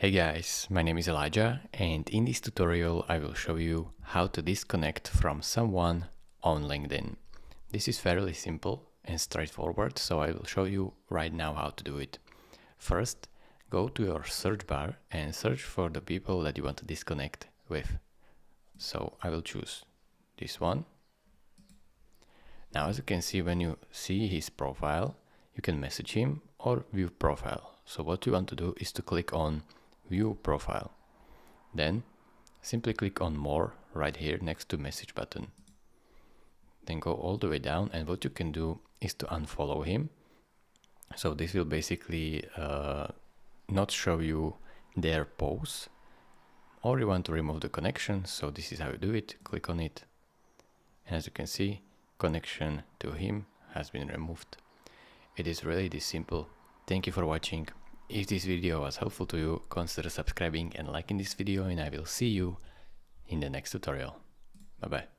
Hey guys, my name is Elijah, and in this tutorial I will show you how to disconnect from someone on LinkedIn. This is fairly simple and straightforward, so I will show you right now how to do it. First, go to your search bar and search for the people that you want to disconnect with. So I will choose this one. Now as you can see, when you see his profile, you can message him or view profile. So what you want to do is to click on view profile. Then simply click on more right here next to message button. Then go all the way down, and what you can do is to unfollow him. So this will basically not show you their posts, or you want to remove the connection. So this is how you do it. Click on it, and as you can see, connection to him has been removed. It is really this simple. Thank you for watching. If this video was helpful to you, consider subscribing and liking this video, and I will see you in the next tutorial. Bye bye.